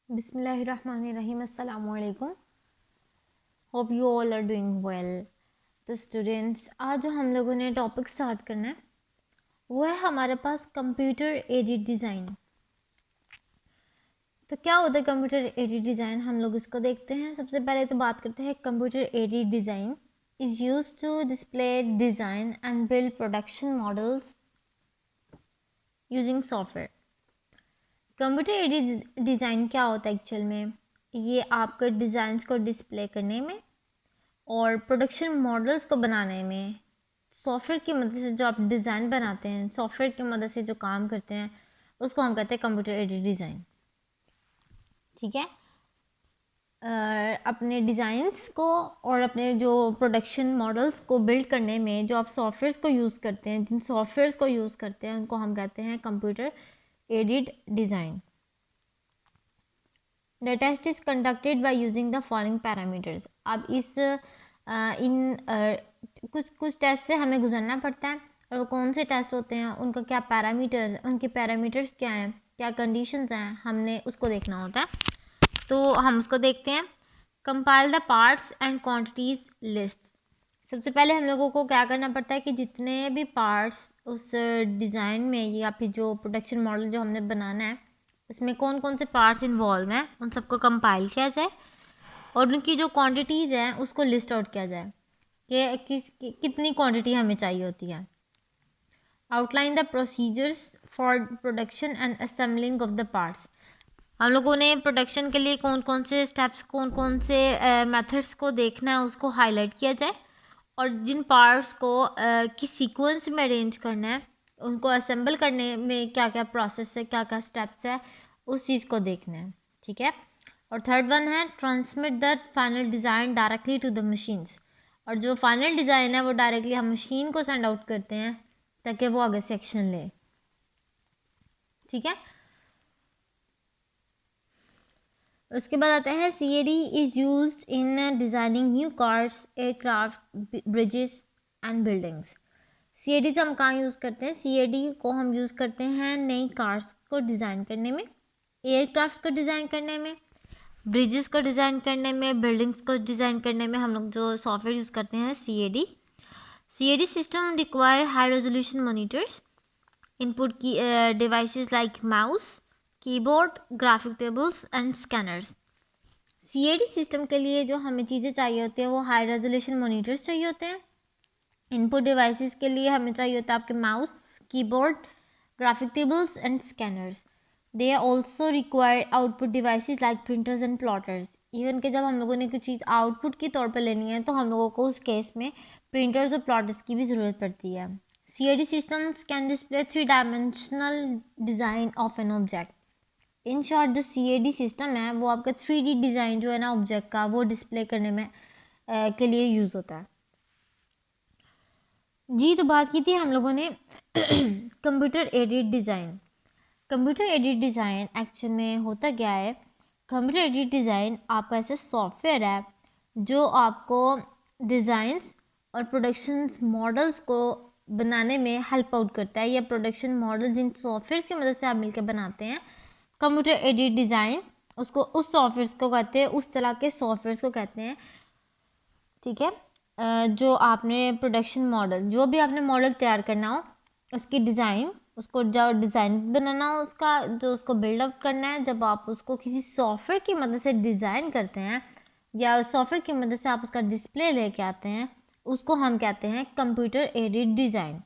बिस्मिल्लाहिर्रहमानिर्रहीम अस्सलाम वालेकुम। Hope you all are doing well. तो स्टूडेंट्स, आज जो हम लोगों ने टॉपिक स्टार्ट करना है वो है हमारे पास कंप्यूटर एडेड डिज़ाइन। तो क्या होता है कंप्यूटर एडेड डिज़ाइन, हम लोग इसको देखते हैं। सबसे पहले तो बात करते हैं computer aided design is use to display design and build production models using software. Computer aided design क्या होता है एक्चुअल में, ये आपके डिज़ाइंस को डिस्प्ले करने में और प्रोडक्शन मॉडल्स को बनाने में सॉफ्टवेयर की मदद से जो आप डिज़ाइन बनाते हैं, सॉफ्टवेयर की मदद से जो काम करते हैं, उसको हम कहते हैं कंप्यूटर एडेड डिज़ाइन। ठीक है। अपने डिज़ाइंस को और अपने जो प्रोडक्शन मॉडल्स को बिल्ड करने में जो आप सॉफ्टवेयर्स को यूज़ करते हैं, जिन सॉफ्टवेयर्स को यूज़ करते हैं, उनको हम कहते हैं computer aided design. The test is conducted by using the following parameters. अब कुछ टेस्ट से हमें गुजरना पड़ता है, और वो कौन से टेस्ट होते हैं, उनका क्या पैरामीटर, उनके पैरामीटर्स क्या हैं, क्या कंडीशंस हैं, हमने उसको देखना होता है। तो हम उसको देखते हैं। Compile the parts and quantities list. सबसे पहले हम लोगों को क्या करना पड़ता है कि जितने भी पार्ट्स उस डिज़ाइन में या फिर जो प्रोडक्शन मॉडल जो हमने बनाना है उसमें कौन कौन से पार्ट्स इन्वॉल्व हैं, उन सबको कंपाइल किया जाए और उनकी जो क्वांटिटीज़ हैं उसको लिस्ट आउट किया जाए कि कितनी क्वांटिटी हमें चाहिए होती है। Outline the procedures for production and assembling of the parts. हम लोगों ने प्रोडक्शन के लिए कौन कौन से स्टेप्स, कौन कौन से मेथड्स को देखना है उसको हाईलाइट किया जाए, और जिन पार्ट्स को किस सीक्वेंस में अरेंज करना है, उनको असेंबल करने में क्या क्या प्रोसेस है, क्या क्या स्टेप्स है, उस चीज़ को देखना है। ठीक है। और थर्ड वन है transmit the final design directly to the machines. और जो फाइनल डिज़ाइन है वो डायरेक्टली हम मशीन को सेंड आउट करते हैं ताकि वो आगे से एक्शन ले। ठीक है। उसके बाद आता है C A D is use in designing new cars, aircraft, bridges and buildings. C A D से हम कहाँ यूज़ करते हैं, सी ए डी को हम यूज़ करते हैं नई कार्स को डिज़ाइन करने में, एयरक्राफ्ट को डिज़ाइन करने में, ब्रिजेस को डिज़ाइन करने में, बिल्डिंग्स को डिज़ाइन करने में हम लोग जो सॉफ्टवेयर यूज़ करते हैं C A D. C A D system require high resolution monitors, input की devices like mouse, keyboard, graphic tables and scanners. C A D system के लिए जो हमें चीज़ें चाहिए होती हैं वो हाई रेजोल्यूशन मोनीटर्स चाहिए होते हैं। इनपुट डिवाइसेस के लिए हमें चाहिए होता है आपके mouse, keyboard, graphic tables and scanners. They also require output devices like printers and plotters. Even कि जब हम लोगों ने कुछ चीज़ आउटपुट के तौर पर लेनी है तो हम लोगों को उस केस में प्रिंटर्स और प्लॉटर्स की भी ज़रूरत पड़ती है। C A D systems can display 3 dimensional design of an object. In short जो सी ए डी सिस्टम है वो आपका 3D डिज़ाइन जो है ना ऑब्जेक्ट का, वो डिस्प्ले करने में के लिए यूज़ होता है। जी, तो बात की थी हम लोगों ने computer aided design. Computer aided design actual में होता क्या है, कंप्यूटर एडेड डिज़ाइन आपका ऐसा सॉफ्टवेयर है जो आपको डिज़ाइंस और प्रोडक्शन मॉडल्स को बनाने में हेल्प आउट करता है, या प्रोडक्शन मॉडल जिन सॉफ्टवेयर की मदद से आप मिलकर बनाते हैं कंप्यूटर एडेड डिज़ाइन, उसको उस सॉफ्टवेयर को कहते हैं, उस तरह के सॉफ्टवेयर को कहते हैं। ठीक है। जो आपने प्रोडक्शन मॉडल, जो भी आपने मॉडल तैयार करना हो, उसकी डिज़ाइन, उसको जो डिज़ाइन बनाना हो उसका, जो उसको बिल्डअप करना है, जब आप उसको किसी सॉफ्टवेयर की मदद से डिज़ाइन करते हैं या सॉफ्टवेयर की मदद से आप उसका डिस्प्ले लेके आते हैं, उसको हम कहते हैं कंप्यूटर एडेड डिज़ाइन।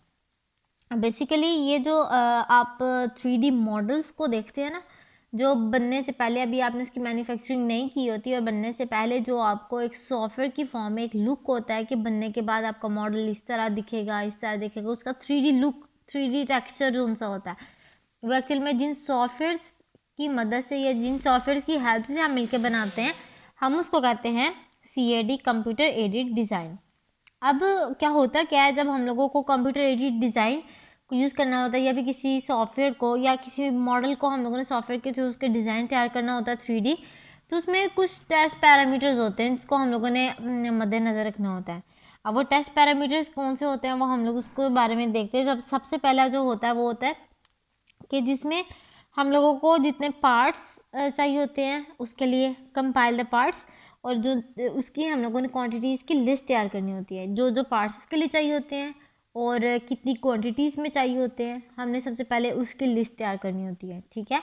बेसिकली ये जो आप 3D मॉडल्स को देखते हैं ना, जो बनने से पहले, अभी आपने उसकी मैन्युफैक्चरिंग नहीं की होती, और बनने से पहले जो आपको एक सॉफ्टवेयर की फॉर्म में एक लुक होता है कि बनने के बाद आपका मॉडल इस तरह दिखेगा, इस तरह दिखेगा, उसका 3D लुक, 3D टेक्सचर जो उनसा होता है, वो एक्चुअल में जिन सॉफ्टवेयर्स की मदद से या जिन सॉफ्टवेयर की हेल्प से हम मिलकर बनाते हैं, हम उसको कहते हैं CAD, कंप्यूटर एडेड डिज़ाइन। अब क्या है जब हम लोगों को कंप्यूटर एडेड डिज़ाइन को यूज़ करना होता है, या फिर किसी सॉफ्टवेयर को या किसी मॉडल को हम लोगों ने सॉफ्टवेयर के थ्रू उसके डिज़ाइन तैयार करना होता है 3D, तो उसमें कुछ टेस्ट पैरामीटर्स होते हैं जिसको हम लोगों ने मद्देनज़र रखना होता है। अब वो टेस्ट पैरामीटर्स कौन से होते हैं वो हम लोग उसके बारे में देखते हैं। जब सबसे पहला जो होता है वो होता है कि जिसमें हम लोगों को जितने पार्ट्स चाहिए होते हैं उसके लिए कंपाइल द पार्ट्स, और जो उसकी हम लोगों ने क्वांटिटीज़ की लिस्ट तैयार करनी होती है, जो जो पार्ट्स उसके लिए चाहिए होते हैं और कितनी क्वांटिटीज़ में चाहिए होते हैं, हमने सबसे पहले उसकी लिस्ट तैयार करनी होती है। ठीक है,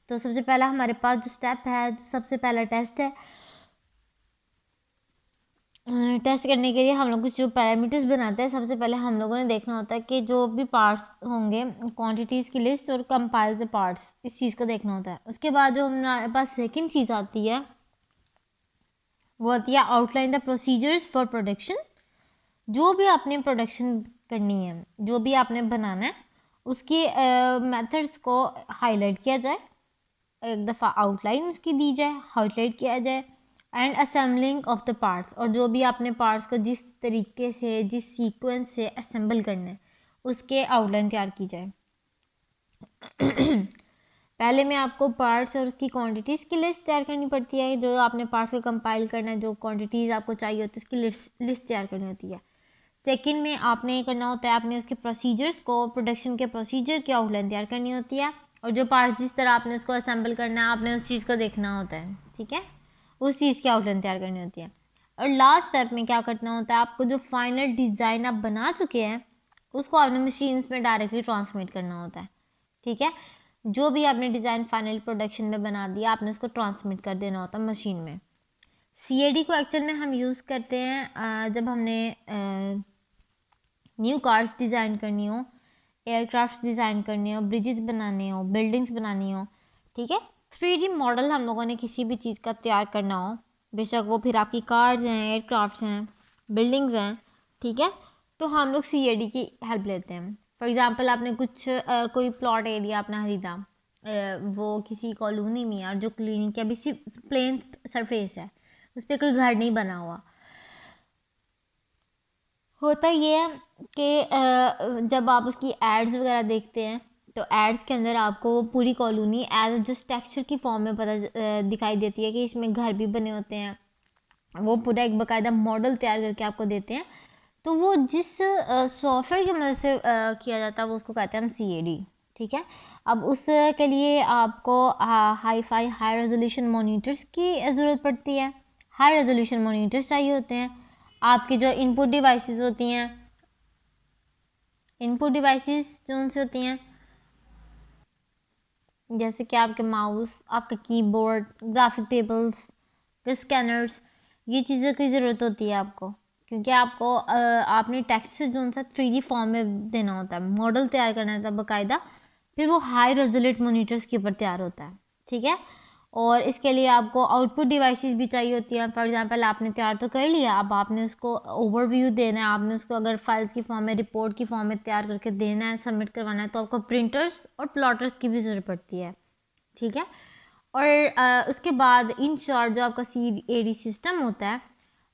तो सबसे पहला हमारे पास जो स्टेप है, सबसे पहला टेस्ट है। टेस्ट करने के लिए हम लोग कुछ जो पैरामीटर्स बनाते हैं, सबसे पहले हम लोगों ने देखना होता है कि जो भी पार्ट्स होंगे, क्वांटिटीज़ की लिस्ट और कंपाइल द पार्ट्स, इस चीज़ को देखना होता है। उसके बाद जो हमारे पास सेकंड चीज़ आती है वो होती है outline the procedures for production. जो भी आपने प्रोडक्शन करनी है, जो भी आपने बनाना है, उसकी मेथड्स को हाईलाइट किया जाए, एक दफ़ा आउटलाइन उसकी दी जाए, हाईलाइट किया जाए, and assembling of the parts, और जो भी आपने पार्ट्स को जिस तरीके से, जिस सीक्वेंस से असेंबल करना है, उसके आउटलाइन तैयार की जाए। पहले में आपको पार्ट्स और उसकी क्वांटिटीज़ की लिस्ट तैयार करनी पड़ती है, जो आपने पार्ट्स को कंपाइल करना है, जो क्वांटिटीज़ आपको चाहिए होती है उसकी लिस्ट तैयार करनी होती है। सेकंड में आपने ये करना होता है, आपने उसके प्रोसीजर्स को, प्रोडक्शन के प्रोसीजर की आउटलाइन तैयार करनी होती है, और जो पार्ट्स जिस तरह आपने उसको असेंबल करना है, आपने उस चीज़ को देखना होता है। ठीक है, उस चीज़ की आउटलाइन तैयार करनी होती है। और लास्ट स्टेप में क्या करना होता है, आपको जो फाइनल डिज़ाइन आप बना चुके हैं उसको आपने मशीन्स में डायरेक्टली ट्रांसमिट करना होता है। ठीक है, जो भी आपने डिज़ाइन फाइनल प्रोडक्शन में बना दिया, आपने उसको ट्रांसमिट कर देना होता है मशीन में। CAD को एक्चुअल में हम यूज़ करते हैं जब हमने न्यू कार्स डिज़ाइन करनी हो, एयरक्राफ्ट डिज़ाइन करनी हो, ब्रिजेस बनाने हो, बिल्डिंग्स बनानी हो। ठीक है, 3D मॉडल हम लोगों ने किसी भी चीज़ का तैयार करना हो, बेशक वो फिर आपकी कार्स हैं, एयरक्राफ्ट्स हैं, बिल्डिंग्स हैं। ठीक है, तो हम लोग CAD की हेल्प लेते हैं। फॉर एग्ज़ाम्पल आपने कुछ कोई प्लॉट एरिया अपना खरीदा, वो किसी कॉलोनी में, और जो क्लिनिक है अभी सिर्फ प्लेन सरफेस है, उस पर कोई घर नहीं बना हुआ। होता ये है कि जब आप उसकी एड्स वगैरह देखते हैं, तो एड्स के अंदर आपको पूरी कॉलोनी एज जस्ट टेक्सचर की फॉर्म में दिखाई देती है कि इसमें घर भी बने होते हैं। वो पूरा एक बाकायदा मॉडल तैयार करके आपको देते हैं। तो वो जिस सॉफ्टवेयर की मदद से किया जाता है, वो उसको कहते हैं हम CAD। ठीक है, अब उसके लिए आपको हाई रेजोल्यूशन मोनीटर्स की ज़रूरत पड़ती है। हाई रेजोल्यूशन मोनीटर्स चाहिए होते हैं। आपकी जो इनपुट डिवाइसेस होती हैं, इनपुट डिवाइसेस जो से होती हैं, जैसे कि आपके माउस, आपका कीबोर्ड, ग्राफिक टेबल्स, स्कैनर्स, ये चीज़ों की ज़रूरत होती है आपको, क्योंकि आपको आपने टेक्स्ट जो सा 3D फॉर्म में देना होता है, मॉडल तैयार करना होता है बाकायदा, फिर वो हाई रेजोल्यूट मोनीटर्स के ऊपर तैयार होता है। ठीक है, और इसके लिए आपको आउटपुट डिवाइसेस भी चाहिए होती हैं। फॉर एग्जांपल आपने तैयार तो कर लिया, अब आपने उसको ओवरव्यू देना है, आपने उसको अगर फाइल्स की फॉर्म में, रिपोर्ट की फॉर्म में तैयार करके देना है, सबमिट करवाना है, तो आपको प्रिंटर्स और प्लॉटर्स की भी ज़रूरत पड़ती है। ठीक है, और उसके बाद इन शॉर्ट जो आपका CAD सिस्टम होता है,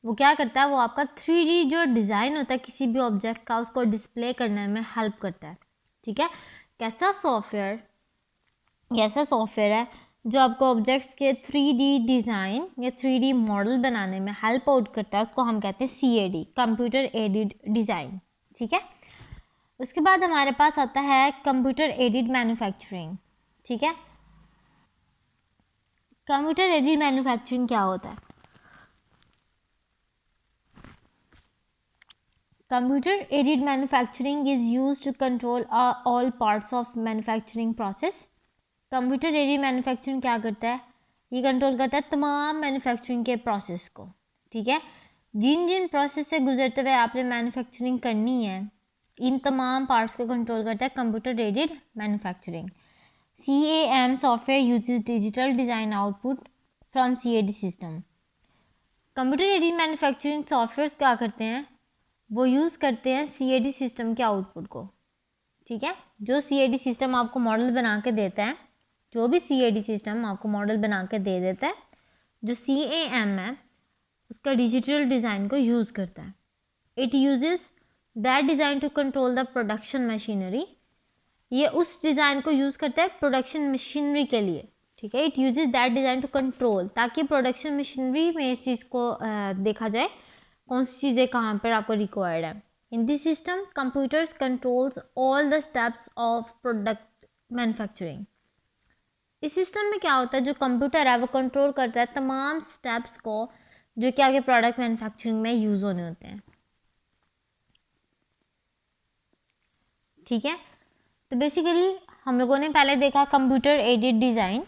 वो क्या करता है, वो आपका 3D जो डिज़ाइन होता है किसी भी ऑब्जेक्ट का, उसको डिस्प्ले करने में हेल्प करता है। ठीक है, कैसा सॉफ्टवेयर है जो आपको ऑब्जेक्ट्स के 3D डिज़ाइन या 3D मॉडल बनाने में हेल्प आउट करता है, उसको हम कहते हैं CAD, कंप्यूटर एडेड डिज़ाइन। ठीक है, उसके बाद हमारे पास आता है कंप्यूटर एडेड मैन्युफैक्चरिंग। ठीक है, कंप्यूटर एडेड मैन्युफैक्चरिंग क्या होता है? Computer aided manufacturing is used to control all parts of manufacturing process. Computer aided manufacturing क्या करता है? ये कंट्रोल करता है तमाम मैन्युफैक्चरिंग के प्रोसेस को। ठीक है, जिन जिन प्रोसेस से गुजरते हुए आपने मैन्युफैक्चरिंग करनी है, इन तमाम पार्ट्स को कंट्रोल करता है computer aided manufacturing. CAM software uses digital design output from CAD system. Computer aided manufacturing software क्या करते हैं? वो यूज़ करते हैं CAD सिस्टम के आउटपुट को। ठीक है, जो CAD सिस्टम आपको मॉडल बना के देता है, जो भी CAD सिस्टम आपको मॉडल बना के दे देता है, जो CAM है उसका डिजिटल डिज़ाइन को यूज़ करता है। It uses that design to control the production machinery. ये उस डिज़ाइन को यूज़ करता है प्रोडक्शन मशीनरी के लिए। ठीक है, it uses that design to control, ताकि प्रोडक्शन मशीनरी में इस चीज़ को देखा जाए कौन सी चीज़ें कहाँ पर आपको रिक्वायर्ड है। In this system computers controls all the steps of product manufacturing. इस सिस्टम में क्या होता है, जो कंप्यूटर है वो कंट्रोल करता है तमाम स्टेप्स को जो कि आगे प्रोडक्ट मैन्युफैक्चरिंग में यूज़ होने होते हैं। ठीक है, तो बेसिकली हम लोगों ने पहले देखा कंप्यूटर एडेड डिज़ाइन।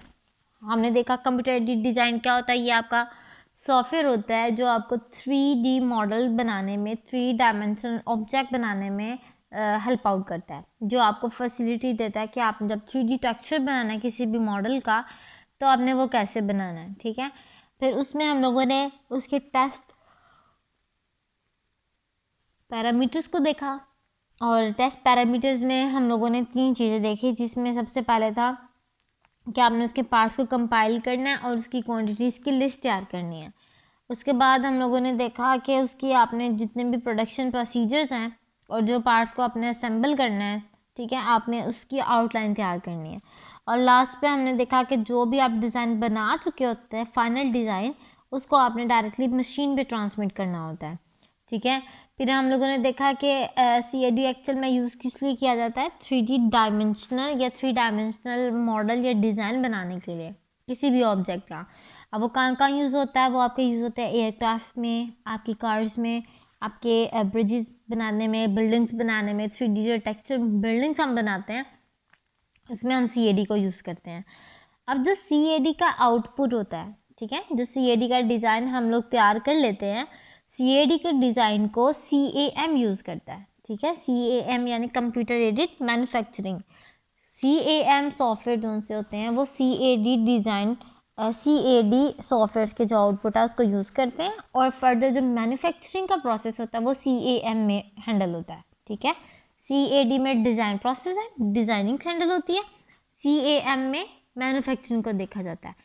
हमने देखा कंप्यूटर एडेड डिज़ाइन क्या होता है। ये आपका सॉफ्टवेयर होता है जो आपको 3D मॉडल बनाने में, 3 डायमेंशनल ऑब्जेक्ट बनाने में हेल्प आउट करता है, जो आपको फैसिलिटी देता है कि आप जब 3D टेक्सचर बनाना है किसी भी मॉडल का, तो आपने वो कैसे बनाना है। ठीक है, फिर उसमें हम लोगों ने उसके टेस्ट पैरामीटर्स को देखा, और टेस्ट पैरामीटर्स में हम लोगों ने 3 चीज़ें देखी, जिसमें सबसे पहले था कि आपने उसके पार्ट्स को कंपाइल करना है और उसकी क्वांटिटीज़ की लिस्ट तैयार करनी है। उसके बाद हम लोगों ने देखा कि उसकी आपने जितने भी प्रोडक्शन प्रोसीजर्स हैं और जो पार्ट्स को आपने असेंबल करना है, ठीक है, आपने उसकी आउटलाइन तैयार करनी है। और लास्ट पे हमने देखा कि जो भी आप डिज़ाइन बना चुके होते हैं, फाइनल डिज़ाइन, उसको आपने डायरेक्टली मशीन पे ट्रांसमिट करना होता है। ठीक है, फिर हम लोगों ने देखा कि CAD एक्चुअल में यूज़ किस लिए किया जाता है, 3D डायमेंशनल या 3 डायमेंशनल मॉडल या डिज़ाइन बनाने के लिए किसी भी ऑब्जेक्ट का। अब वो कहाँ कहाँ यूज़ होता है, वो आपके यूज़ होता है एयरक्राफ्ट में, आपकी कार्स में, आपके ब्रिजेस बनाने में, बिल्डिंग्स बनाने में। 3D जो टेक्सचर बिल्डिंग्स हम बनाते हैं उसमें हम CAD को यूज़ करते हैं। अब जो CAD का आउटपुट होता है, ठीक है, जो CAD का डिज़ाइन हम लोग तैयार कर लेते हैं, CAD के डिज़ाइन को CAM यूज़ करता है। ठीक है, CAM यानी computer aided manufacturing. CAM software जो से होते हैं वो CAD डिज़ाइन CAD सॉफ्टवेयर के जो आउटपुट है उसको यूज़ करते हैं, और फर्दर जो मैन्युफैक्चरिंग का प्रोसेस होता है वो CAM में हैंडल होता है। ठीक है, CAD में डिज़ाइन प्रोसेस है, डिज़ाइनिंग हैंडल होती है, CAM में मैन्युफैक्चरिंग को देखा जाता है।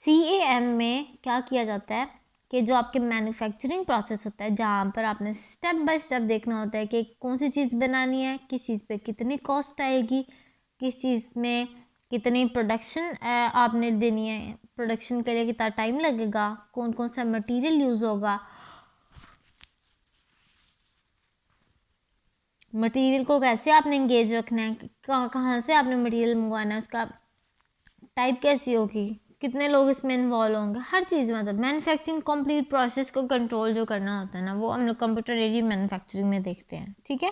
CAM में क्या किया जाता है कि जो आपके मैन्युफैक्चरिंग प्रोसेस होता है, जहाँ पर आपने स्टेप बाय स्टेप देखना होता है कि कौन सी चीज़ बनानी है, किस चीज़ पे कितनी कॉस्ट आएगी, किस चीज़ में कितनी प्रोडक्शन आपने देनी है, प्रोडक्शन के लिए कितना टाइम लगेगा, कौन कौन सा मटेरियल यूज़ होगा, मटेरियल को कैसे आपने इंगेज रखना है, कहाँ कहाँ से आपने मटेरियल मंगवाना है, उसका टाइप कैसी होगी, कितने लोग इसमें इन्वॉल्व होंगे, हर चीज़। मतलब मैन्युफैक्चरिंग कंप्लीट प्रोसेस को कंट्रोल जो करना होता है ना, वो हम लोग कंप्यूटर एडेड मैन्युफैक्चरिंग में देखते हैं। ठीक है,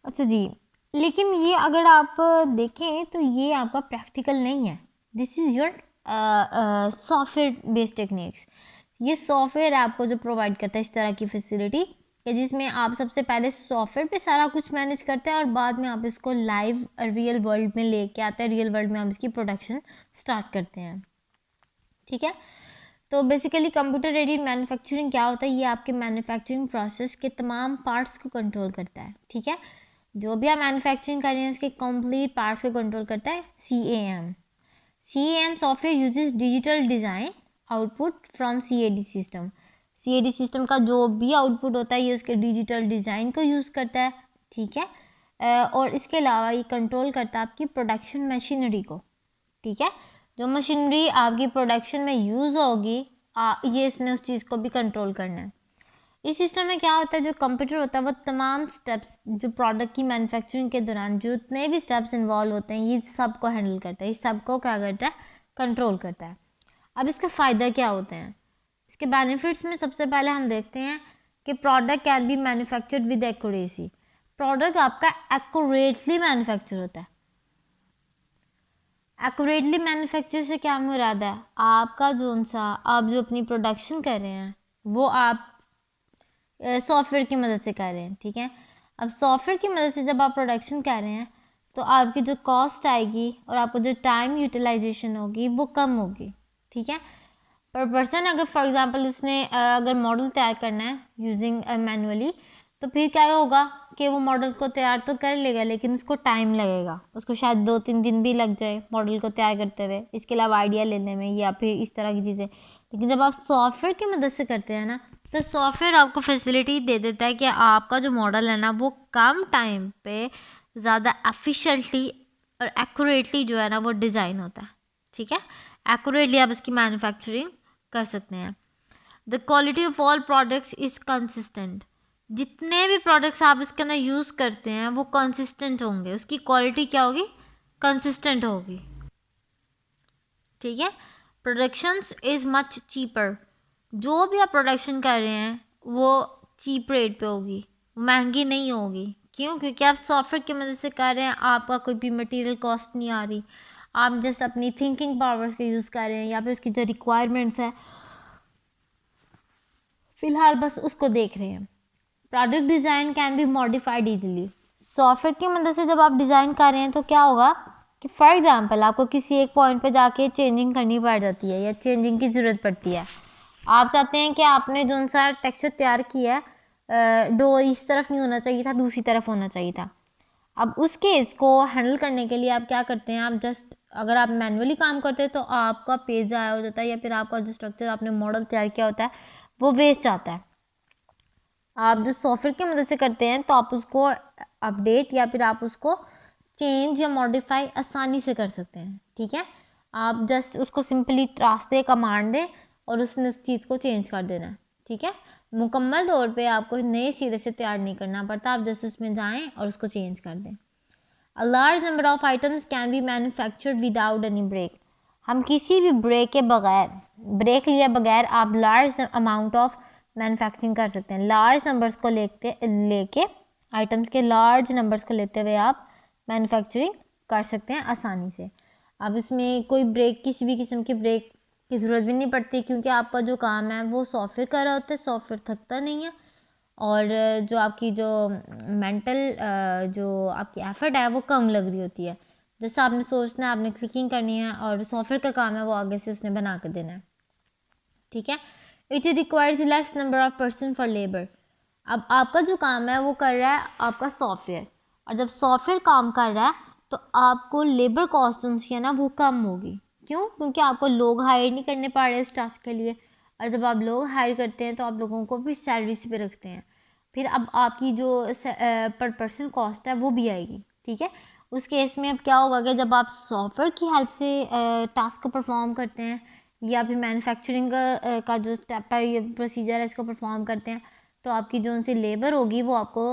अच्छा जी, लेकिन ये अगर आप देखें तो ये आपका प्रैक्टिकल नहीं है। This is your software based techniques. ये सॉफ्टवेयर आपको जो प्रोवाइड करता है इस तरह की फैसिलिटी, कि जिसमें आप सबसे पहले सॉफ्टवेयर पे सारा कुछ मैनेज करते हैं और बाद में आप इसको लाइव रियल वर्ल्ड में लेके आते हैं, रियल वर्ल्ड में हम इसकी प्रोडक्शन स्टार्ट करते हैं। ठीक है, तो बेसिकली कंप्यूटर एडेड मैन्युफैक्चरिंग क्या होता है, ये आपके मैन्युफैक्चरिंग प्रोसेस के तमाम पार्ट्स को कंट्रोल करता है। ठीक है, जो भी आप मैन्युफैक्चरिंग कर रहे हैं उसके कंप्लीट पार्ट्स को कंट्रोल करता है CAM। CAM software uses digital design output from CAD system. CAD system का जो भी आउटपुट होता है ये उसके डिजिटल डिज़ाइन को यूज़ करता है। ठीक है, और इसके अलावा ये कंट्रोल करता है आपकी प्रोडक्शन मशीनरी को। ठीक है, जो मशीनरी आपकी प्रोडक्शन में यूज़ होगी, ये इसने उस चीज़ को भी कंट्रोल करना है। इस सिस्टम में क्या होता है, जो कंप्यूटर होता है वो तमाम स्टेप्स जो प्रोडक्ट की मैन्युफैक्चरिंग के दौरान जितने भी स्टेप्स इन्वॉल्व होते हैं ये सब को हैंडल करता है, इस सब को क्या करता है, कंट्रोल करता है। अब इसका फ़ायदा क्या होते हैं, इसके बेनिफिट्स में सबसे पहले हम देखते हैं कि product can be manufactured with accuracy. Product आपका एक्यूरेटली मैन्युफैक्चर होता है। एक्यूरेटली मैन्युफैक्चर से क्या मुराद है, आपका आप जो अपनी प्रोडक्शन कर रहे हैं वो आप सॉफ्टवेयर की मदद से कर रहे हैं। ठीक है, अब सॉफ्टवेयर की मदद से जब आप प्रोडक्शन कर रहे हैं तो आपकी जो कॉस्ट आएगी और आपको जो टाइम यूटिलाइजेशन होगी वो कम होगी। ठीक है, पर पर्सन अगर फॉर एग्जांपल उसने अगर मॉडल तैयार करना है यूजिंग मैनुअली, तो फिर क्या होगा कि वो मॉडल को तैयार तो कर लेगा लेकिन उसको टाइम लगेगा, उसको शायद 2-3 दिन भी लग जाए मॉडल को तैयार करते हुए, इसके अलावा आइडिया लेने में या फिर इस तरह की चीज़ें। लेकिन जब आप सॉफ्टवेयर की मदद से करते हैं ना, तो सॉफ्टवेयर आपको फैसिलिटी दे देता है कि आपका जो मॉडल है ना वो कम टाइम पे ज़्यादा एफिशिएंटली और एक्यूरेटली जो है ना वो डिज़ाइन होता है। ठीक है, एक्यूरेटली आप इसकी मैन्युफैक्चरिंग कर सकते हैं। The quality of all products is consistent. जितने भी प्रोडक्ट्स आप इसके अंदर यूज़ करते हैं वो कंसिस्टेंट होंगे, उसकी क्वालिटी क्या होगी, कंसिस्टेंट होगी। ठीक है। प्रोडक्शंस इज़ मच चीपर, जो भी आप प्रोडक्शन कर रहे हैं वो चीप रेट पे होगी, महंगी नहीं होगी। क्यों? क्योंकि आप सॉफ्टवेयर की मदद से कर रहे हैं, आपका कोई भी मटेरियल कॉस्ट नहीं आ रही, आप जस्ट अपनी थिंकिंग पावर्स का यूज़ कर रहे हैं या फिर उसकी जो रिक्वायरमेंट्स है फ़िलहाल बस उसको देख रहे हैं। Product design can be modified easily, software की मदद से जब आप डिज़ाइन कर रहे हैं तो क्या होगा कि फॉर एग्जांपल आपको किसी एक पॉइंट पे जाके चेंजिंग करनी पड़ जाती है या चेंजिंग की ज़रूरत पड़ती है। आप चाहते हैं कि आपने जो सा टेक्सचर तैयार किया है, डोर इस तरफ नहीं होना चाहिए था, दूसरी तरफ होना चाहिए था। अब उस केस को हैंडल करने के लिए आप क्या करते हैं, आप जस्ट अगर आप मैनुअली काम करते हैं तो आपका पेज ज़ाया हो जाता है या फिर आपका जो स्ट्रक्चर आपने मॉडल तैयार किया होता है वो वेस्ट जाता है। आप जो सॉफ्टवेयर की मदद से करते हैं तो आप उसको अपडेट या फिर आप उसको चेंज या मॉडिफाई आसानी से कर सकते हैं। ठीक है, आप जस्ट उसको सिंपली रास्ते कमांड दें और उसने उस चीज़ को चेंज कर देना है। ठीक है, मुकम्मल तौर पे आपको नए सिरे से तैयार नहीं करना पड़ता, आप जस्ट उसमें जाएं और उसको चेंज कर दें। A large number of items can be manufactured without any break, हम किसी भी ब्रेक के बगैर, ब्रेक लिए बगैर आप लार्ज अमाउंट ऑफ मैन्युफैक्चरिंग कर सकते हैं। लार्ज नंबर्स को लेके आइटम्स के लार्ज नंबर्स को लेते हुए आप मैन्युफैक्चरिंग कर सकते हैं आसानी से। अब इसमें कोई ब्रेक, किसी भी किस्म की ब्रेक की ज़रूरत भी नहीं पड़ती क्योंकि आपका जो काम है वो सॉफ्टवेयर कर रहा होता है, सॉफ्टवेयर थकता नहीं है और जो आपकी जो मेंटल जो आपकी एफर्ट है वो कम लग रही होती है। जैसे आपने सोचना है, आपने क्लिकिंग करनी है और सॉफ्टवेयर का काम है वो आगे से उसने बना कर देना है। ठीक है, it requires less number of person for labour, अब आपका जो काम है वो कर रहा है आपका सॉफ्टवेयर, और जब सॉफ्टवेयर काम कर रहा है तो आपको लेबर कॉस्ट उनकी है ना वो कम होगी। क्यों? क्योंकि आपको लोग हायर नहीं करने पड़ रहे उस टास्क के लिए, और जब आप लोग हायर करते हैं तो आप लोगों को भी सैलरीज पे रखते हैं, फिर अब आपकी जो पर पर्सन कॉस्ट है वो भी आएगी। ठीक है, उस केस में अब क्या होगा कि जब आप सॉफ्टवेयर की हेल्प से टास्क को परफॉर्म करते हैं या फिर मैन्युफैक्चरिंग का जो स्टेप है, ये प्रोसीजर है, इसको परफॉर्म करते हैं तो आपकी जो उनसे लेबर होगी वो आपको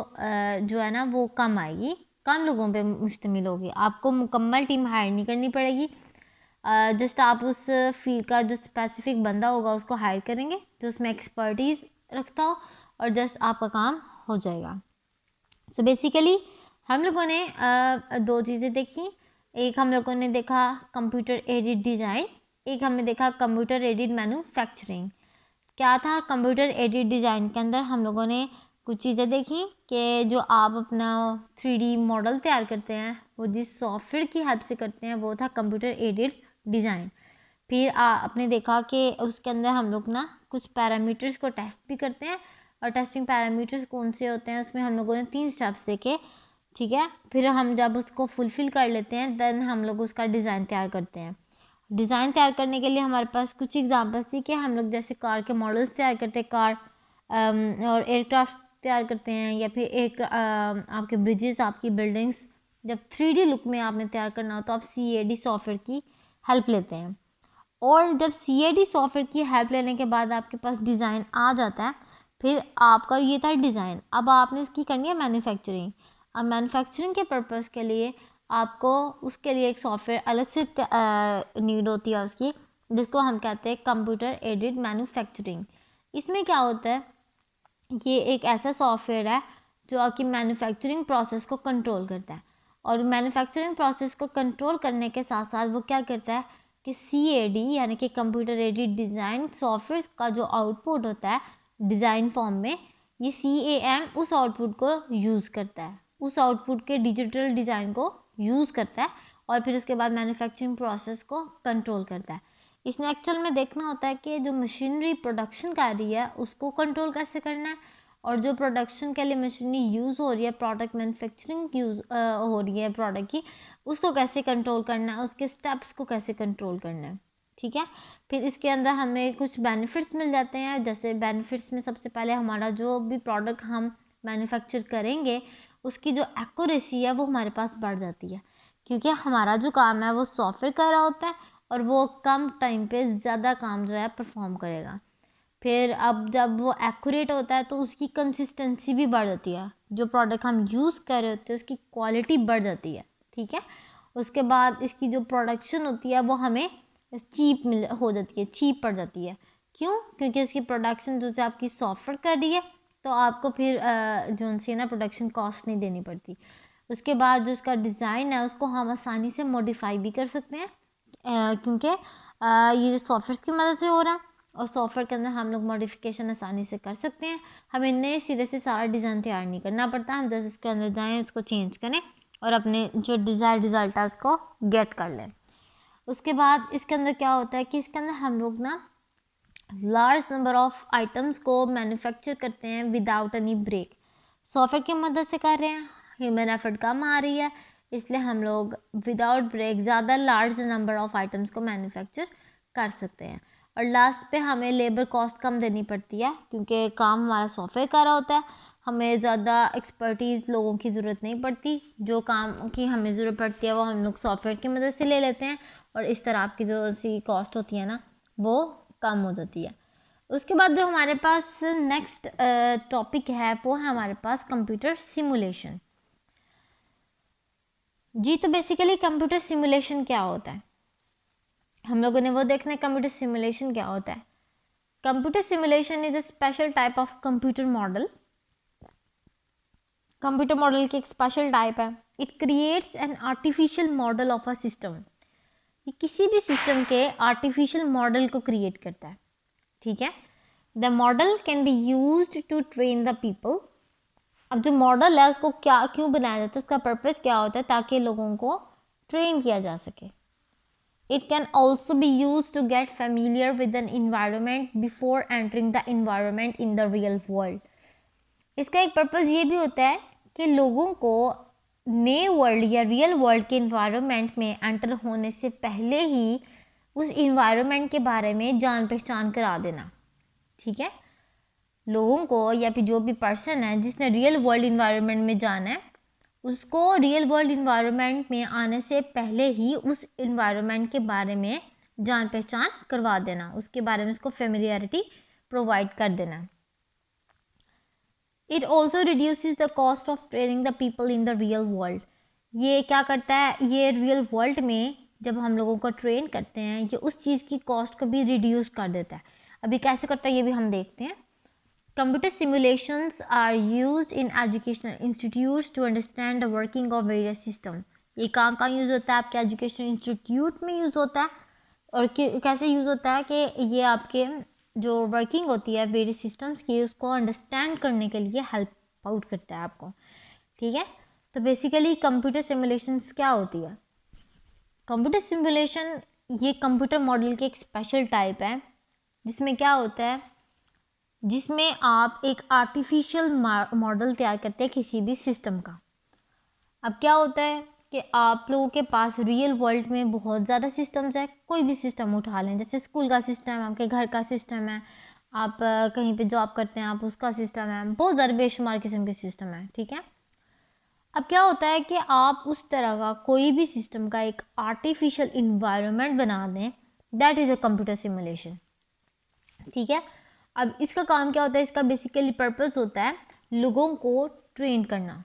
जो है ना वो कम आएगी, कम लोगों पे मुश्तमिल होगी, आपको मुकम्मल टीम हायर नहीं करनी पड़ेगी। जस्ट आप उस फील्ड का जो स्पेसिफिक बंदा होगा उसको हायर करेंगे जो उसमें एक्सपर्टीज़ रखता हो और जस्ट आपका काम हो जाएगा। सो बेसिकली हम लोगों ने दो चीज़ें देखी, एक हम लोगों ने देखा कंप्यूटर एडेड डिज़ाइन, एक हमने देखा कंप्यूटर एडेड मैन्युफैक्चरिंग। क्या था कंप्यूटर एडेड डिज़ाइन के अंदर? हम लोगों ने कुछ चीज़ें देखी कि जो आप अपना 3D मॉडल तैयार करते हैं वो जिस सॉफ्टवेयर की हेल्प से करते हैं वो था कंप्यूटर एडेड डिज़ाइन। फिर आपने देखा कि उसके अंदर हम लोग ना कुछ पैरामीटर्स को टेस्ट भी करते हैं, और टेस्टिंग पैरामीटर्स कौन से होते हैं उसमें हम लोगों ने 3 स्टेप्स देखे। ठीक है, फिर हम जब उसको फुलफ़िल कर लेते हैं देन हम लोग उसका डिज़ाइन तैयार करते हैं। डिज़ाइन तैयार करने के लिए हमारे पास कुछ एग्जांपल्स थी कि हम लोग जैसे कार के मॉडल्स तैयार करते हैं, कार और एयरक्राफ्ट तैयार करते हैं, या फिर एक आपके ब्रिजेस, आपकी बिल्डिंग्स जब 3D लुक में आपने तैयार करना हो तो आप CAD सॉफ्टवेयर की हेल्प लेते हैं, और जब CAD सॉफ्टवेयर की हेल्प लेने के बाद आपके पास डिज़ाइन आ जाता है, फिर आपका ये था डिज़ाइन, अब आपने इसकी करनी है मैन्युफैक्चरिंग। अब मैन्युफैक्चरिंग के पर्पज़ के लिए आपको उसके लिए एक सॉफ्टवेयर अलग से नीड होती है उसकी, जिसको हम कहते हैं कंप्यूटर एडेड मैन्युफैक्चरिंग। इसमें क्या होता है, ये एक ऐसा सॉफ्टवेयर है जो आपकी मैन्युफैक्चरिंग प्रोसेस को कंट्रोल करता है, और मैन्युफैक्चरिंग प्रोसेस को कंट्रोल करने के साथ साथ वो क्या करता है कि CAD यानी कि कंप्यूटर एडेड डिज़ाइन सॉफ्टवेयर का जो आउटपुट होता है डिज़ाइन फॉर्म में, ये CAM उस आउटपुट को यूज़ करता है, उस आउटपुट के डिजिटल डिज़ाइन को यूज़ करता है और फिर उसके बाद मैन्युफैक्चरिंग प्रोसेस को कंट्रोल करता है। इसने एक्चुअल में देखना होता है कि जो मशीनरी प्रोडक्शन कर रही है उसको कंट्रोल कैसे करना है, और जो प्रोडक्शन के लिए मशीनरी यूज़ हो रही है, प्रोडक्ट मैन्युफैक्चरिंग यूज़ हो रही है प्रोडक्ट की, उसको कैसे कंट्रोल करना है, उसके स्टेप्स को कैसे कंट्रोल करना है। ठीक है, फिर इसके अंदर हमें कुछ बेनिफिट्स मिल जाते हैं। जैसे बेनिफिट्स में सबसे पहले हमारा जो भी प्रोडक्ट हम मैन्युफैक्चर करेंगे उसकी जो एक्यूरेसी है वो हमारे पास बढ़ जाती है, क्योंकि हमारा जो काम है वो सॉफ्टवेयर कर रहा होता है और वो कम टाइम पे ज़्यादा काम जो है परफॉर्म करेगा। फिर अब जब वो एक्यूरेट होता है तो उसकी कंसिस्टेंसी भी बढ़ जाती है, जो प्रोडक्ट हम यूज़ कर रहे होते हैं उसकी क्वालिटी बढ़ जाती है। ठीक है, उसके बाद इसकी जो प्रोडक्शन होती है वो हमें चीप हो जाती है, चीप पड़ जाती है। क्यों? क्योंकि इसकी प्रोडक्शन जो है आपकी सॉफ्टवेयर कर रही है, तो आपको फिर जो सी ना प्रोडक्शन कॉस्ट नहीं देनी पड़ती। उसके बाद जो उसका डिज़ाइन है उसको हम आसानी से मॉडिफाई भी कर सकते हैं, क्योंकि ये जो सॉफ्टवेयर की मदद से हो रहा है, और सॉफ्टवेयर के अंदर हम लोग मॉडिफिकेशन आसानी से कर सकते हैं। हमें नए सिरे से सारा डिज़ाइन तैयार नहीं करना पड़ता, हम जैसे उसके अंदर जाएँ, उसको चेंज करें और अपने जो डिज़ायर रिज़ल्ट है उसको गेट कर लें। उसके बाद इसके अंदर क्या होता है कि इसके अंदर हम लोग ना लार्ज नंबर ऑफ आइटम्स को मैन्युफैक्चर करते हैं विदाउट एनी ब्रेक। सॉफ्टवेयर की मदद से कर रहे हैं, ह्यूमन एफर्ट कम आ रही है, इसलिए हम लोग विदाउट ब्रेक ज़्यादा लार्ज नंबर ऑफ आइटम्स को मैन्युफैक्चर कर सकते हैं। और लास्ट पे हमें लेबर कॉस्ट कम देनी पड़ती है, क्योंकि काम हमारा सॉफ्टवेयर कर रहा होता है, हमें ज़्यादा एक्सपर्टीज़ लोगों की ज़रूरत नहीं पड़ती। जो काम की हमें ज़रूरत पड़ती है वो हम लोग सॉफ्टवेयर की मदद से ले लेते हैं, और इस तरह आपकी जो सी कॉस्ट होती है ना वो कम हो जाती है। उसके बाद जो हमारे पास नेक्स्ट टॉपिक है वो है हमारे पास कंप्यूटर सिमुलेशन। जी, तो बेसिकली कंप्यूटर सिमुलेशन क्या होता है, हम लोगों ने वो देखना है। कंप्यूटर सिमुलेशन क्या होता है? Computer simulation is a special type of computer model. Computer model की एक स्पेशल टाइप है। It creates an artificial model of a system. ये किसी भी सिस्टम के आर्टिफिशियल मॉडल को क्रिएट करता है, ठीक है। The model can be used to train the people. अब जो मॉडल है उसको क्या क्यों बनाया जाता है, उसका पर्पस क्या होता है, ताकि लोगों को ट्रेन किया जा सके। It can also be use to get familiar with an environment before entering the environment in the real world. इसका एक पर्पस ये भी होता है कि लोगों को नए वर्ल्ड या रियल वर्ल्ड के इन्वायरमेंट में एंटर होने से पहले ही उस इन्वायरमेंट के बारे में जान पहचान करा देना, ठीक है। लोगों को या फिर जो भी पर्सन है जिसने रियल वर्ल्ड इन्वायरमेंट में जाना है, उसको रियल वर्ल्ड इन्वायरमेंट में आने से पहले ही उस इन्वायरमेंट के बारे में जान पहचान करवा देना, उसके बारे में उसको फेमिलियरिटी प्रोवाइड कर देना। It also reduces the cost of training the people in the real world. ये क्या करता है, ये रियल वर्ल्ड में जब हम लोगों को ट्रेन करते हैं, ये उस चीज़ की कॉस्ट को भी रिड्यूस कर देता है। अभी कैसे करता है ये भी हम देखते हैं। Computer simulations are used in educational institutes to understand the working of various systems. ये कहाँ यूज़ होता है? आपके एजुकेशन इंस्टीट्यूट में यूज़ होता है। और कैसे यूज़ होता है कि ये आपके जो वर्किंग होती है वेरियस सिस्टम्स की, उसको अंडरस्टैंड करने के लिए हेल्प आउट करता है आपको, ठीक है। तो बेसिकली कंप्यूटर सिमुलेशंस क्या होती है? कंप्यूटर सिमुलेशन ये कंप्यूटर मॉडल की एक स्पेशल टाइप है, जिसमें क्या होता है, जिसमें आप एक आर्टिफिशियल मॉडल तैयार करते हैं किसी भी सिस्टम का। अब क्या होता है कि आप लोगों के पास रियल वर्ल्ड में बहुत ज़्यादा सिस्टम्स है। कोई भी सिस्टम उठा लें, जैसे स्कूल का सिस्टम है, आपके घर का सिस्टम है, आप कहीं पे जॉब करते हैं आप उसका सिस्टम है, बहुत ज़्यादा बेशुमार किस्म के सिस्टम है, ठीक है। अब क्या होता है कि आप उस तरह का कोई भी सिस्टम का एक आर्टिफिशियल इन्वायरमेंट बना दें, that is a computer simulation, ठीक है। अब इसका काम क्या होता है, इसका बेसिकली पर्पस होता है लोगों को ट्रेन करना,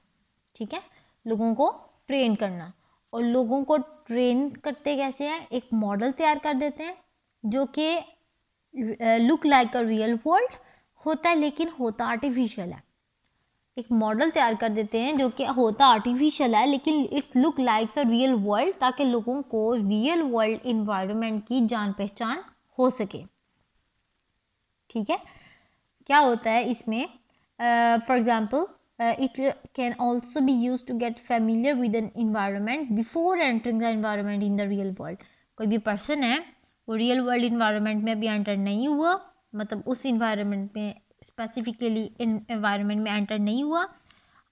ठीक है, लोगों को ट्रेन करना। और लोगों को ट्रेन करते कैसे हैं, एक मॉडल तैयार कर देते हैं जो कि look like a real world होता है, लेकिन होता आर्टिफिशियल है। एक मॉडल तैयार कर देते हैं जो कि होता आर्टिफिशियल है, लेकिन it's look like a real world, ताकि लोगों को रियल वर्ल्ड इन्वायरमेंट की जान पहचान हो सके, ठीक है। क्या होता है इसमें, for example it can also be use to get familiar with an environment before entering the environment in the real world. कोई भी पर्सन है वो रियल वर्ल्ड इन्वायरमेंट में अभी एंटर नहीं हुआ, मतलब उस इन्वायरमेंट में स्पेसिफिकली इन्वायरमेंट में एंटर नहीं हुआ,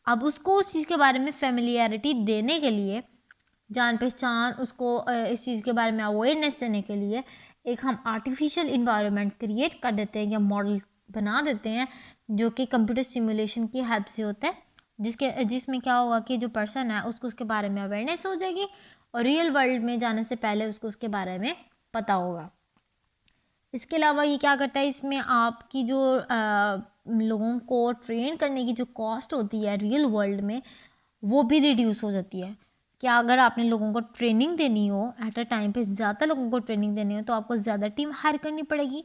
अब उसको उस चीज़ के बारे में फेमिलियरिटी देने के लिए, जान पहचान उसको इस चीज़ के बारे में अवेयरनेस देने के लिए एक हम आर्टिफिशियल इन्वायरमेंट क्रिएट कर देते हैं या मॉडल बना देते हैं, जो कि कंप्यूटर सिमुलेशन की हेल्प से होता है, जिसमें क्या होगा कि जो पर्सन है उसको उसके बारे में अवेयरनेस हो जाएगी और रियल वर्ल्ड में जाने से पहले उसको उसके बारे में पता होगा। इसके अलावा ये क्या करता है, इसमें आपकी जो लोगों को ट्रेन करने की जो कॉस्ट होती है रियल वर्ल्ड में, वो भी रिड्यूस हो जाती है, क्या अगर आपने लोगों को ट्रेनिंग देनी हो एट अ टाइम पे, ज़्यादा लोगों को ट्रेनिंग देनी हो, तो आपको ज़्यादा टीम हायर करनी पड़ेगी।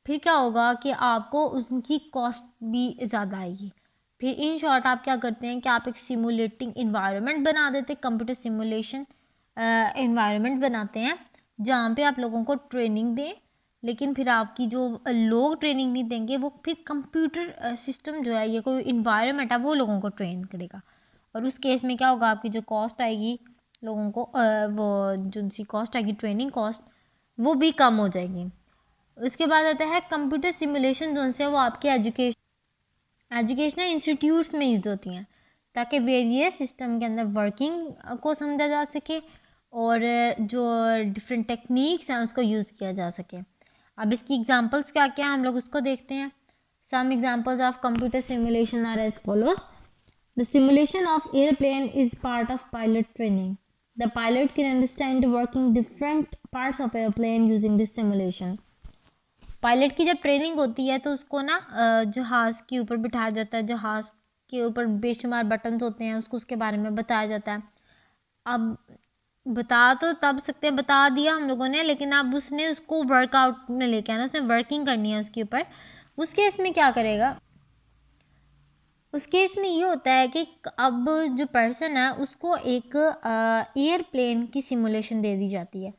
फिर क्या होगा कि आपको उनकी कॉस्ट भी ज़्यादा आएगी। फिर इन शॉर्ट आप क्या करते हैं कि आप एक सिमुलेटिंग इन्वायरमेंट बना देते हैं, कंप्यूटर सिमुलेशन इन्वायरमेंट बनाते हैं जहाँ पे आप लोगों को ट्रेनिंग दें, लेकिन फिर आपकी जो लोग ट्रेनिंग नहीं देंगे, वो फिर कंप्यूटर सिस्टम जो है, ये कोई इन्वायरमेंट है, वो लोगों को ट्रेन करेगा। और उस केस में क्या होगा, आपकी जो कॉस्ट आएगी लोगों को, वो जो उनकी कॉस्ट आएगी ट्रेनिंग कॉस्ट, वो भी कम हो जाएगी। उसके बाद आता है कंप्यूटर सिमुलेशन जोन से, वो आपके एजुकेशनल इंस्टीट्यूट्स में यूज़ होती हैं ताकि वेरियस सिस्टम के अंदर वर्किंग को समझा जा सके और जो डिफरेंट टेक्निक्स हैं उसको यूज़ किया जा सके। अब इसकी एग्जांपल्स क्या क्या हम लोग उसको देखते हैं। Some examples of computer simulation are as follows. The simulation of airplane is part of pilot training. The pilot can understand working different parts of airplane using this simulation. Pilot की जब training होती है तो उसको ना जहाज़ के ऊपर बिठाया जाता है, जहाज़ के ऊपर बेशुमार बटन्स होते हैं, उसको उसके बारे में बताया जाता है। अब बता तो तब सकते हैं, बता दिया हम लोगों ने, लेकिन अब उसने उसको वर्कआउट में लेके आना, उसने वर्किंग करनी है उसके ऊपर। उस केस में क्या करेगा, उस केस में ये होता है कि अब जो पर्सन है उसको एक एयरप्लेन की सिमुलेशन दे दी जाती है।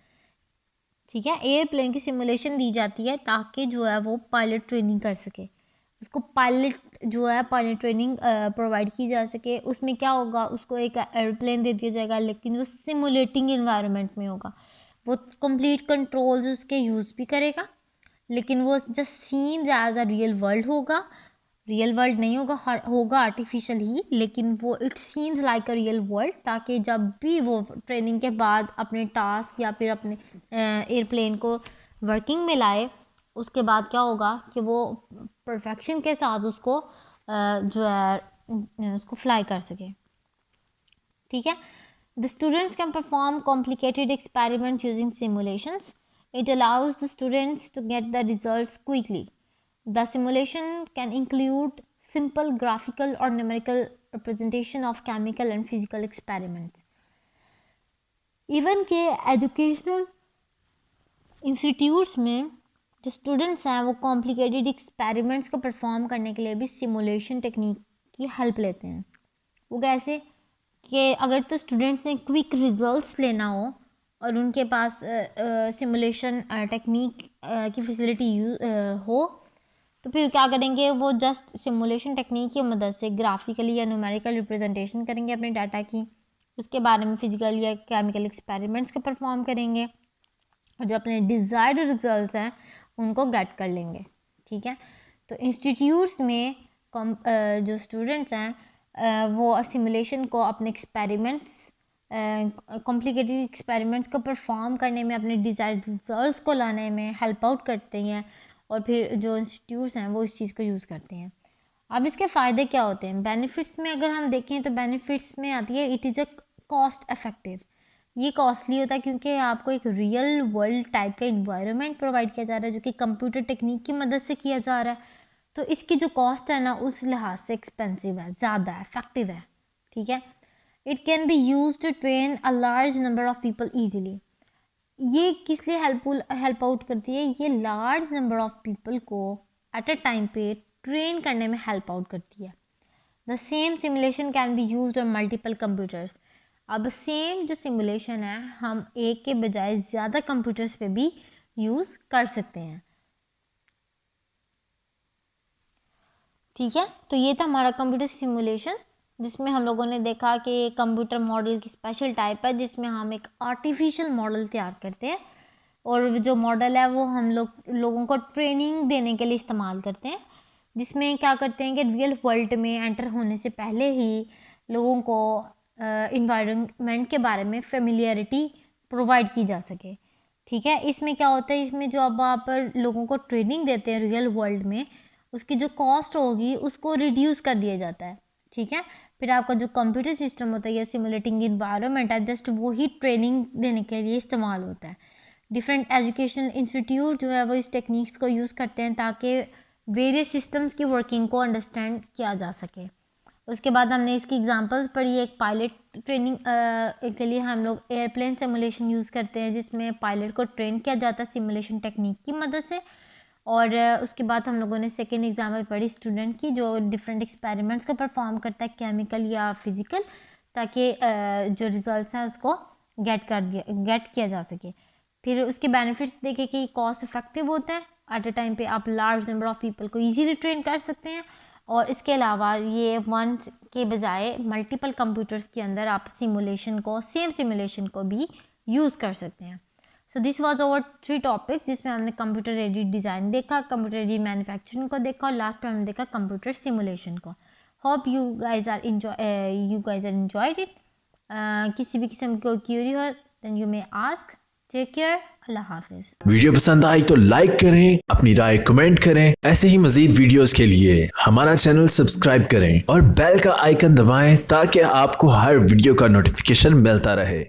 ठीक है, एयरप्लेन की सिमुलेशन दी जाती है ताकि जो है वो पायलट ट्रेनिंग कर सके, उसको पायलट जो है पायलट ट्रेनिंग प्रोवाइड की जा सके। उसमें क्या होगा, उसको एक एयरप्लेन दे दिया जाएगा, लेकिन वो सिमुलेटिंग इन्वायरमेंट में होगा। वो कंप्लीट कंट्रोल्स उसके यूज़ भी करेगा, लेकिन वो just seems as a real world होगा। रियल वर्ल्ड नहीं होगा, होगा आर्टिफिशियल ही, लेकिन वो it seems like a real world, ताकि जब भी वो ट्रेनिंग के बाद अपने टास्क या फिर अपने एयरप्लेन को वर्किंग में लाए, उसके बाद क्या होगा कि वो परफेक्शन के साथ उसको जो है उसको फ्लाई कर सके। ठीक है, the students can perform complicated experiment using simulations. It allows the students to get the results quickly. The simulation can include simple graphical or numerical representation of chemical and physical experiments. Even के educational institutes में जो students हैं वो complicated experiments को perform करने के लिए भी simulation technique की help लेते हैं। वो कैसे कि अगर तो students ने quick results लेना हो और उनके पास simulation technique की facility हो, तो फिर क्या करेंगे, वो जस्ट सिमुलेशन टेक्निक की मदद से ग्राफिकली या न्यूमेरिकल रिप्रेजेंटेशन करेंगे अपने डाटा की, उसके बारे में फिजिकल या केमिकल एक्सपेरिमेंट्स को परफॉर्म करेंगे और जो अपने डिज़ायर्ड रिजल्ट्स हैं उनको गेट कर लेंगे। ठीक है, तो इंस्टीट्यूट्स में जो स्टूडेंट्स हैं वो सिमुलेशन को अपने एक्सपेरिमेंट्स कॉम्प्लिकेटेड एक्सपेरिमेंट्स को परफॉर्म करने में, अपने डिज़ायर्ड रिजल्ट्स को लाने में हेल्प आउट करते हैं, और फिर जो इंस्टीट्यूट्स हैं वो इस चीज़ को यूज़ करते हैं। अब इसके फ़ायदे क्या होते हैं, बेनिफिट्स में अगर हम देखें तो बेनिफिट्स में आती है it is a cost effective. ये कॉस्टली होता है क्योंकि आपको एक रियल वर्ल्ड टाइप का इन्वायरमेंट प्रोवाइड किया जा रहा है जो कि कंप्यूटर टेक्निक की मदद से किया जा रहा है, तो इसकी जो कॉस्ट है ना उस लिहाज से एक्सपेंसिव है, ज़्यादा इफेक्टिव है। ठीक है, it can be use to train a large number of people easily. ये किस लिए हेल्प आउट करती है, ये लार्ज नंबर ऑफ पीपल को एट अ टाइम पे ट्रेन करने में हेल्प आउट करती है। The same simulation can be used on multiple computers. अब सेम जो सिमुलेशन है हम एक के बजाय ज़्यादा कंप्यूटर्स पे भी यूज़ कर सकते हैं। ठीक है, तो ये था हमारा कंप्यूटर सिमुलेशन, जिसमें हम लोगों ने देखा कि कंप्यूटर मॉडल की स्पेशल टाइप है जिसमें हम एक आर्टिफिशियल मॉडल तैयार करते हैं, और जो मॉडल है वो हम लोगों को ट्रेनिंग देने के लिए इस्तेमाल करते हैं, जिसमें क्या करते हैं कि रियल वर्ल्ड में एंटर होने से पहले ही लोगों को इन्वायरमेंट के बारे में फेमिलियरिटी प्रोवाइड की जा सके। ठीक है, इसमें क्या होता है, इसमें जो अब आप लोगों को ट्रेनिंग देते हैं रियल वर्ल्ड में, उसकी जो कॉस्ट होगी उसको रिड्यूस कर दिया जाता है। ठीक है, फिर आपका जो कंप्यूटर सिस्टम होता है या सिमुलेटिंग इन्वायरमेंट है, जस्ट वो ही ट्रेनिंग देने के लिए इस्तेमाल होता है। डिफरेंट एजुकेशनल इंस्टीट्यूट जो है वो इस टेक्निक्स को यूज़ करते हैं ताकि वेरियस सिस्टम्स की वर्किंग को अंडरस्टैंड किया जा सके। उसके बाद हमने इसकी एग्जांपल्स पढ़ी। एक पायलट ट्रेनिंग के लिए हम लोग एयरप्लेन सिमुलेशन यूज़ करते हैं, जिसमें पायलट को ट्रेन किया जाता है सिमुलेशन टेक्निक की मदद से। और उसके बाद हम लोगों ने सेकेंड एग्जाम्पल पढ़ी स्टूडेंट की, जो डिफरेंट एक्सपेरिमेंट्स को परफॉर्म करता है केमिकल या फिजिकल, ताकि जो रिजल्ट्स हैं उसको गेट किया जा सके। फिर उसके बेनिफिट्स देखे कि कॉस्ट इफेक्टिव होता है, एट अ टाइम पे आप लार्ज नंबर ऑफ पीपल को इजीली ट्रेन कर सकते हैं, और इसके अलावा ये वन के बजाय मल्टीपल कंप्यूटर्स के अंदर आप सेम सिमुलेशन को भी यूज़ कर सकते हैं। So this was our 3 topic, जिसमें हमने कंप्यूटर एडेड डिज़ाइन देखा, कंप्यूटर एडेड मैन्युफैक्चरिंग को देखा, और लास्ट में हमने देखा कंप्यूटर सिमुलेशन को। Hope you guys are enjoyed it. किसी भी किस्म की क्यूरी हो then you may ask. Take care, अल्लाह हाफिज। वीडियो पसंद आई तो लाइक करें, अपनी राय कमेंट करें। ऐसे ही मजीद वीडियोस के लिए हमारा चैनल सब्सक्राइब करें और बेल का आइकन दबाएं ताकि आपको हर वीडियो का नोटिफिकेशन मिलता रहे।